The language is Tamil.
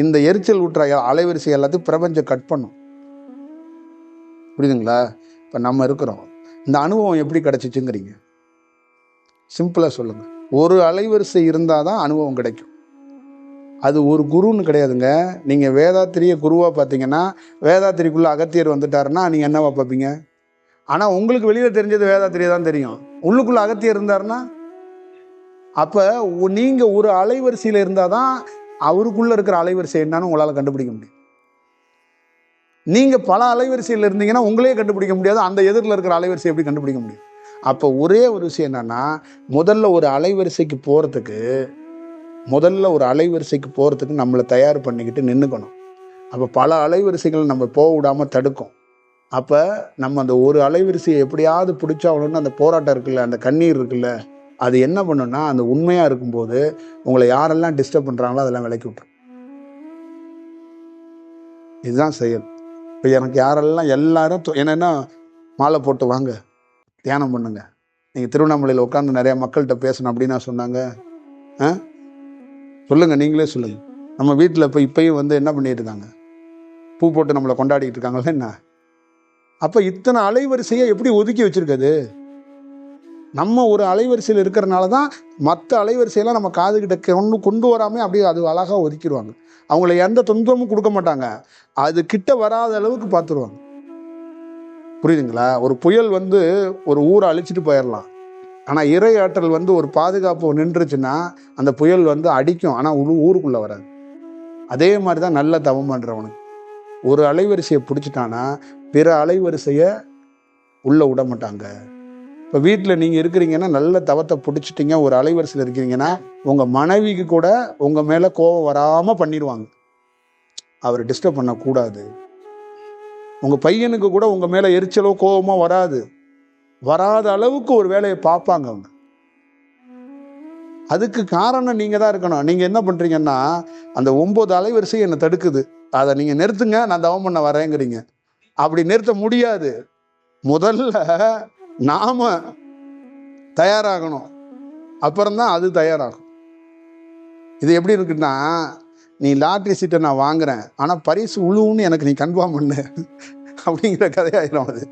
இந்த எரிச்சல் ஊட்டுற அலைவரிசை எல்லாத்தையும் பிரபஞ்சம் கட் பண்ணும். புரியுதுங்களா? இப்போ நம்ம இருக்கிறோம், இந்த அனுபவம் எப்படி கிடைச்சிச்சுங்கிறீங்க? சிம்பிளாக சொல்லுங்கள். ஒரு அலைவரிசை இருந்தால் தான் அனுபவம் கிடைக்கும். அது ஒரு குருன்னு கிடையாதுங்க. நீங்கள் வேதாத்திரிய குருவாக பார்த்தீங்கன்னா, வேதாத்திரிக்குள்ளே அகத்தியர் வந்துட்டாருன்னா நீங்கள் என்னவா பார்ப்பீங்க? ஆனால் உங்களுக்கு வெளியில் தெரிஞ்சது வேதாத்திரிய தான் தெரியும். உள்ளுக்குள்ளே அகத்தியர் இருந்தாருன்னா, அப்போ நீங்கள் ஒரு அலைவரிசையில் இருந்தால் தான் அவருக்குள்ளே இருக்கிற அலைவரிசை என்னன்னு உங்களால் கண்டுபிடிக்க முடியும். நீங்கள் பல அலைவரிசையில் இருந்தீங்கன்னா உங்களே கண்டுபிடிக்க முடியாது, அந்த எதிரில் இருக்கிற அலைவரிசை எப்படி கண்டுபிடிக்க முடியும்? அப்போ ஒரே ஒரு விஷயம் என்னன்னா, முதல்ல ஒரு அலைவரிசைக்கு போகிறதுக்கு நம்மளை தயார் பண்ணிக்கிட்டு நின்றுக்கணும். அப்போ பல அலைவரிசைகள் நம்ம போக விடாமல் தடுக்கும். அப்போ நம்ம அந்த ஒரு அலைவரிசையை எப்படியாவது பிடிச்சாகணும்னு அந்த போராட்டம் இருக்குல்ல, அந்த கண்ணீர் இருக்குல்ல, அது என்ன பண்ணுன்னா, அந்த உண்மையாக இருக்கும்போது உங்களை யாரெல்லாம் டிஸ்டர்ப் பண்ணுறாங்களோ அதெல்லாம் விலக்கி விட்டுரும். இதுதான் செயல். இப்போ எனக்கு யாரெல்லாம் எல்லாரும் என்னென்னா மாலை போட்டு வாங்க தியானம் பண்ணுங்க, நீங்கள் திருவண்ணாமலையில் உட்காந்து நிறையா மக்கள்கிட்ட பேசணும் அப்படின்னு நான் சொன்னாங்க. சொல்லுங்கள், நீங்களே சொல்லுங்கள். நம்ம வீட்டில் இப்போ இப்பயும் என்ன பண்ணிட்டு இருக்காங்க? பூ போட்டு நம்மளை கொண்டாடிட்டு இருக்காங்களா என்ன? அப்போ இத்தனை அலைவரிசையை எப்படி ஒதுக்கி வச்சிருக்குது? நம்ம ஒரு அலைவரிசையில் இருக்கிறனால தான் மற்ற அலைவரிசையெல்லாம் நம்ம காதுகிட்ட கொண்டு வராமல் அப்படியே அது அழகாக ஒதுக்கிடுவாங்க. அவங்கள எந்த தொந்தரமும் கொடுக்க மாட்டாங்க, அது கிட்ட வராத அளவுக்கு பார்த்துருவாங்க. புரியுதுங்களா? ஒரு புயல் ஒரு ஊரை அழிச்சிட்டு போயிடலாம், ஆனால் இறை ஆற்றல் ஒரு பாதுகாப்பு நின்றுச்சுன்னா அந்த புயல் அடிக்கும், ஆனால் ஊருக்குள்ளே வராது. அதே மாதிரி தான் நல்ல தவம் பண்ணுறவனுக்கு ஒரு அலைவரிசையை பிடிச்சிட்டானா பிற அலைவரிசையை உள்ளே விட மாட்டாங்க. இப்போ வீட்டில் நீங்கள் இருக்கிறீங்கன்னா, நல்ல தவத்தை பிடிச்சிட்டிங்க, ஒரு அலைவரிசையில் இருக்கிறீங்கன்னா, உங்கள் மனைவிக்கு கூட உங்கள் மேலே கோபம் வராமல் பண்ணிடுவாங்க. அவரை டிஸ்டர்ப் பண்ணக்கூடாது. உங்கள் பையனுக்கு கூட உங்கள் மேலே எரிச்சலோ கோபமோ வராத அளவுக்கு ஒரு வேலையை பார்ப்பாங்க அவங்க. அதுக்கு காரணம் நீங்கள் தான் இருக்கணும். நீங்கள் என்ன பண்ணுறீங்கன்னா, அந்த 9 அலைவரிசை என்னை தடுக்குது, அதை நீங்கள் நிறுத்துங்க, நான் தவம் பண்ண வரேங்கிறீங்க. அப்படி நிறுத்த முடியாது. முதல்ல நாம தயாராகணும், அப்புறம்தான் அது தயாராகும். இது எப்படி இருக்குன்னா, நீ லாட்ரி சீட்டை நான் வாங்குறேன், ஆனால் பரிசு உழுவுன்னு எனக்கு நீ கன்ஃபார்ம் பண்ணு அப்படிங்கிற கதையாயிரும் அது.